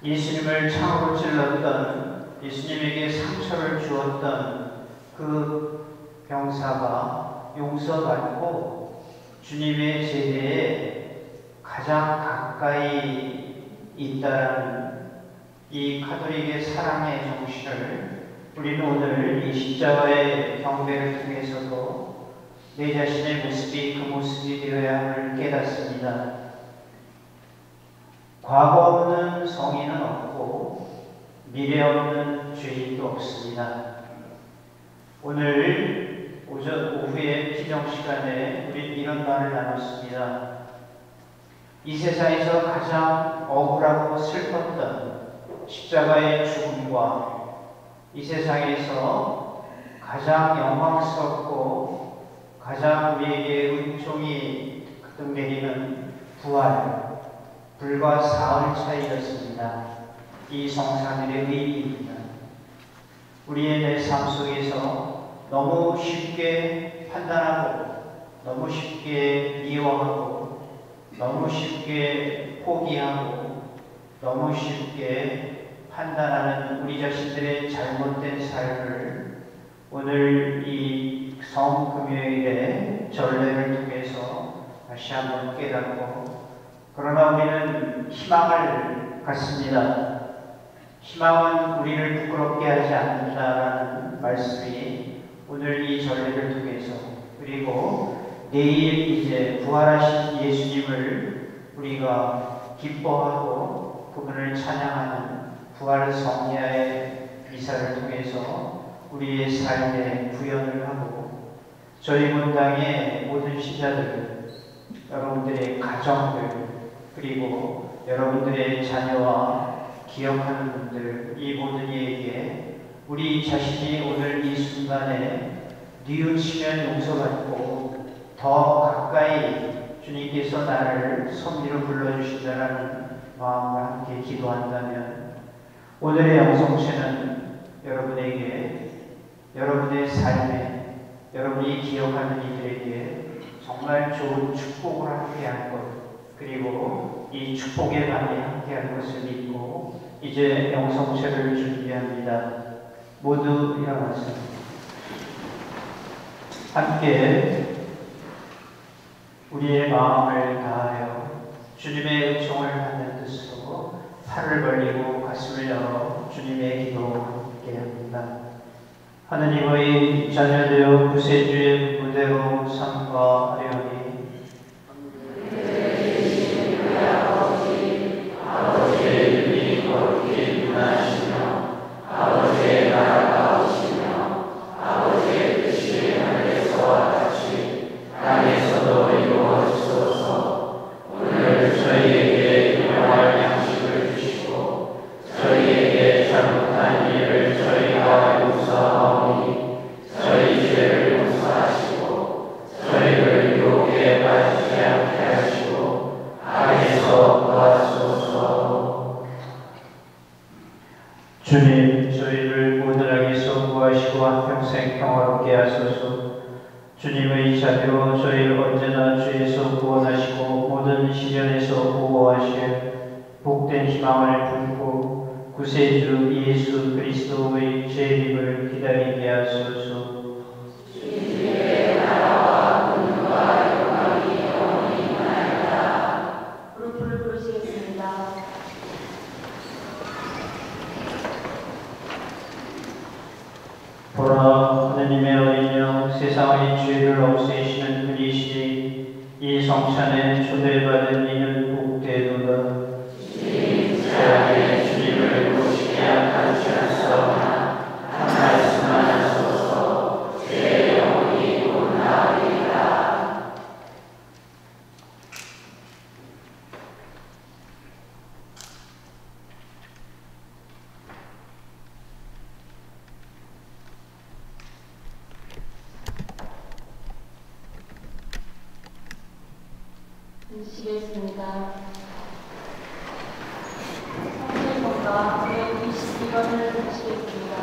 Speaker 6: 예수님을 창으로 찔렀던, 예수님에게 상처를 주었던 그 병사가 용서받고 주님의 제대에 가장 가까이 있다라는 이 가톨릭의 사랑의 정신을 우리는 오늘 이 십자가의 경배를 통해서도 내 자신의 모습이 그 모습이 되어야 함을 깨닫습니다. 과거 없는 성인은 없고 미래 없는 죄인도 없습니다. 오늘 오후에 기정시간에 우린 이런 말을 나눴습니다. 이 세상에서 가장 억울하고 슬펐던 십자가의 죽음과 이 세상에서 가장 영광스럽고 가장 우리에게 은총이 가득 내리는 부활, 불과 사흘 차이였습니다. 이 성산일의 의미입니다. 우리의 내 삶 속에서 너무 쉽게 판단하고 너무 쉽게 미워하고 너무 쉽게 포기하고 너무 쉽게 판단하는 우리 자신들의 잘못된 삶을 오늘 이 성금요일의 전례를 통해서 다시 한번 깨닫고, 그러나 우리는 희망을 갖습니다. 희망은 우리를 부끄럽게 하지 않는다라는 말씀이 오늘 이 전례를 통해서, 그리고 내일 이제 부활하신 예수님을 우리가 기뻐하고 그분을 찬양하는 부활 성례의 미사를 통해서 우리의 삶에 구현을 하고, 저희 본당의 모든 신자들, 여러분들의 가정들, 그리고 여러분들의 자녀와 기억하는 분들, 이 모든 이에게 우리 자신이 오늘 이 순간에 뉘우치면 용서받고 더 가까이 주님께서 나를 섭리로 불러주신다라는 마음과 함께 기도한다면, 오늘의 영성체는 여러분에게, 여러분의 삶에, 여러분이 기억하는 이들에게 정말 좋은 축복을 함께 할 것, 그리고 이 축복의 밤에 함께 할 것을 믿고 이제 영성체를 준비합니다. 모두 일어나서 함께 우리의 마음을 다하여 주님의 은총을 받는 뜻으로 팔을 벌리고 가슴을 열어 주님의 기도 함께 합니다. 하느님의 자녀되어 구세주의 무대로 삼가하려니 아버지의 이름이 거룩히 분하시며 아버지의 나라가 오시며 아버지의 뜻이 하늘에서와 같이 땅에서도 이루어지소서. 오늘 저희에게 일용할 양식을 주시고 저희에게 잘못한 일을 저희가 용서하오니 저희 죄를 용서하시고 저희를 유혹에 빠지지 않게 하시고 악에서 구하소서. 주님, 저희를 모든 악에서 구하시고 한평생 평화롭게 하소서. 주님의 자비로 저희를 언제나 죄에서 구원하시고 모든 시련에서 보호하시어 복된 희망을 품고 구세주 예수 그리스도의 재림을 기다리게 하소서.
Speaker 3: 주의 나라와 권능과 영광이 영원히 있나이다.
Speaker 7: 무릎을 꿇으시겠습니다.
Speaker 6: 보라, 하느님의 어린여, 세상의 죄를 없애시는 분이시니 성찬에 초대받은 이는 복되도다. 세상에 주님을 보시게 간주하사오나 한 말씀만 하소서. 내 영혼이 고나리이다.
Speaker 7: 드시겠습니다. 성경과 제22번을 드시겠습니다.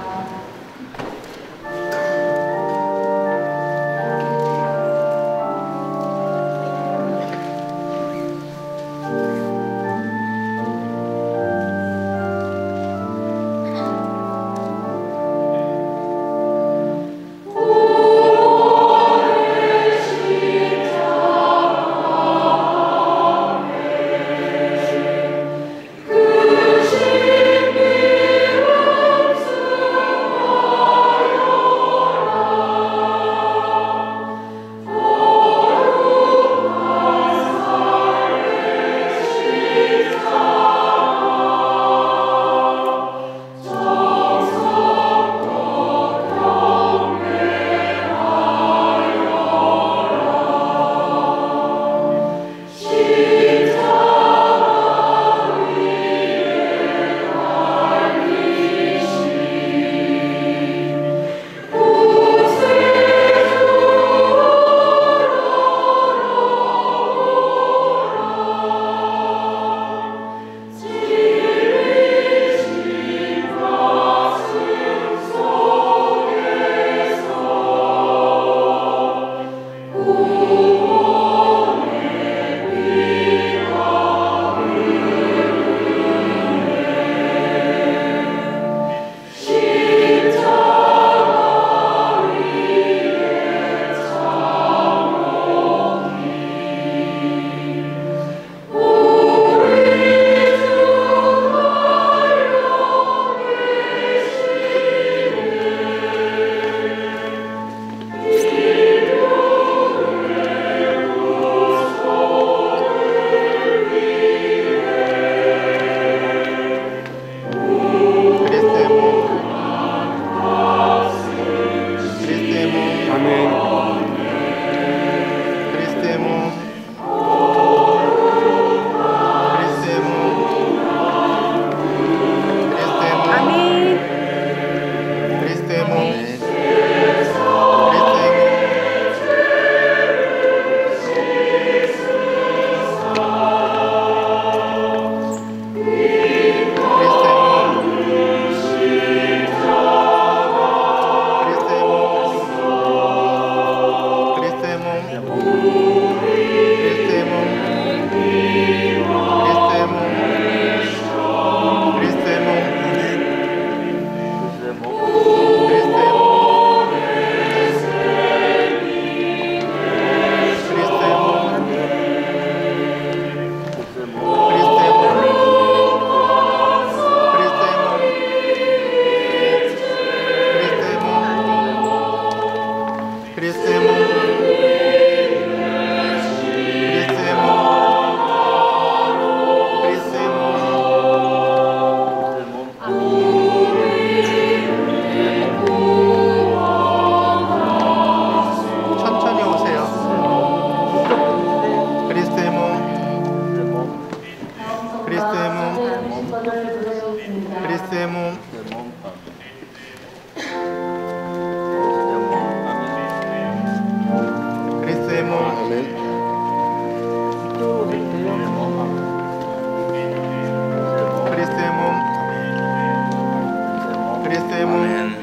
Speaker 8: 그리스도의 몸 그리스도의 몸 그리스도의 몸 그리스도의 몸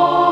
Speaker 7: 오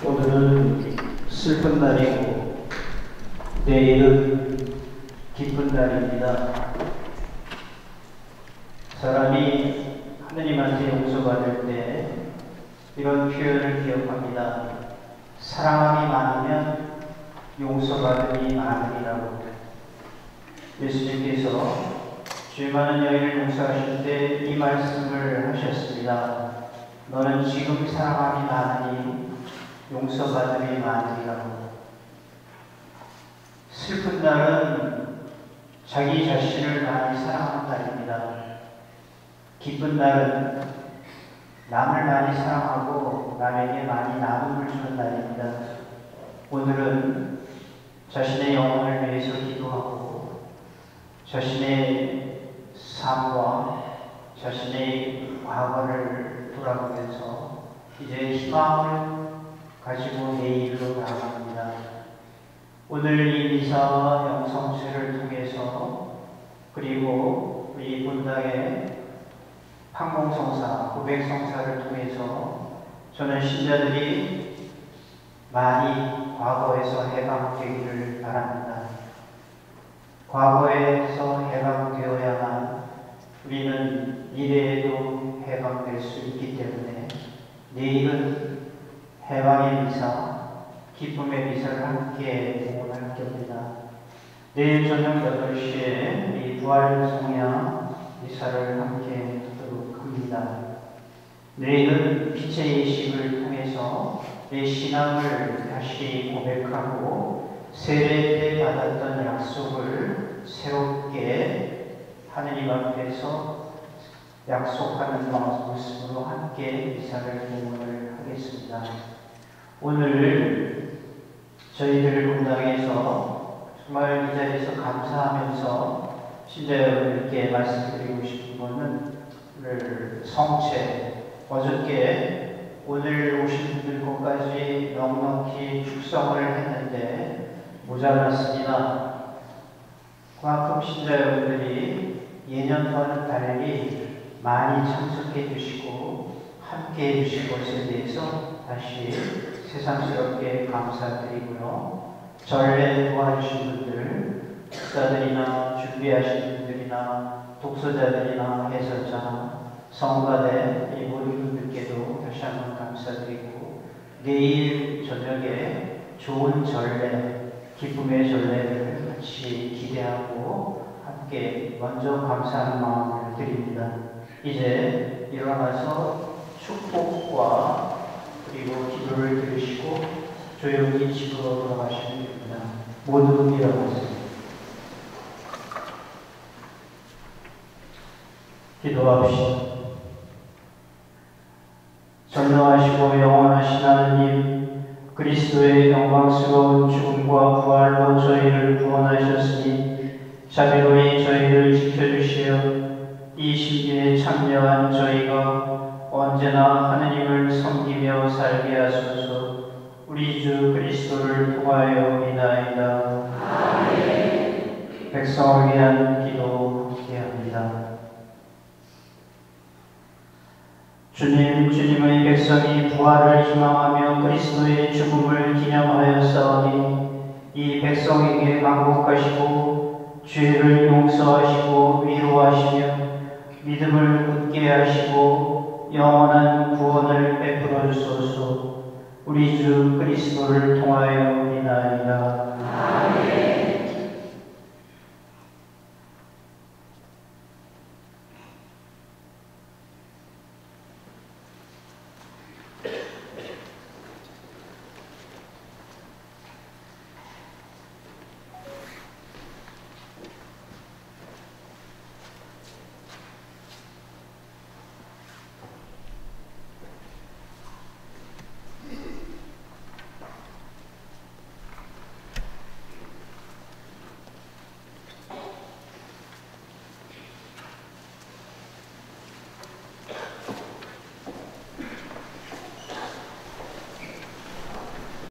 Speaker 6: 오늘은 슬픈 날이고 내일은 기쁜 날입니다. 사람이 하느님한테 용서받을 때 이런 표현을 기억합니다. 사랑함이 많으면 용서받음이 많으리라고. 예수님께서 죄 많은 여인을 용서하실 때 이 말씀을 하셨습니다. 너는 지금 사랑함이 많으니 용서받음이 많으리라고. 슬픈 날은 자기 자신을 많이 사랑하는 날입니다. 기쁜 날은 남을 많이 사랑하고 남에게 많이 나눔을 주는 날입니다. 오늘은 자신의 영혼을 위해서 기도하고 자신의 삶과 자신의 과거를 돌아보면서 이제 희망을 가지고 내일로 나아갑니다. 오늘 이 미사와 영성체를 통해서 그리고 우리 본당의 판공성사, 고백성사를 통해서 저는 신자들이 많이 과거에서 해방되기를 바랍니다. 과거에서 해방되어야만 우리는 미래에도 해방될 수 있기 때문에 내일은 해방의 미사, 기쁨의 미사를 함께 봉헌할 겁니다. 내일 저녁 8시에 우리 부활성야 미사를 함께 하도록 합니다. 내일은 빛의 예식을 통해서 내 신앙을 다시 고백하고 세례 때 받았던 약속을 새롭게 하느님 앞에서 약속하는 모습으로 함께 미사를 봉헌을 하겠습니다. 오늘 저희들 본당에서 정말 이 자리에서 감사하면서 신자 여러분께 말씀드리고 싶은 것은 오늘 성체, 어저께 오늘 오신 분들 것까지 넉넉히 축성을 했는데 모자랐습니다. 그만큼 신자 여러분들이 예년과는 달리 많이 참석해 주시고 함께 해 주신 것에 대해서 다시 새삼스럽게 감사드리고요. 전례 도와주신 분들, 목사들이나 준비하신 분들이나 독서자들이나 해설자나 성가대 이 모든 분들께도 다시 한번 감사드리고 내일 저녁에 좋은 전례, 기쁨의 전례를 같이 기대하고 함께 먼저 감사하는 마음을 드립니다. 이제 일어나서 축복과 그리고 기도를 들으시고 조용히 집으로 돌아가시면 됩니다. 모두 일어나세요. 기도합시다. 전능하시고 영원하신 하느님, 그리스도의 영광스러운 죽음과 부활로 저희를 구원하셨으니 자비로이 저희를 지켜주시어 이 신비에 참여한 저희가 언제나 하느님을 섬기며 살게 하소서. 우리 주 그리스도를 통하여 비나이다. 아멘. 백성을 위한 기도 함께합니다. 주님, 주님의 백성이 부활을 희망하며 그리스도의 죽음을 기념하였사오니 이 백성에게 강복하시고 죄를 용서하시고 위로하시며 믿음을 굳게 하시고 영원한 구원을 베풀어 주소서. 우리 주 그리스도를 통하여 비나이다.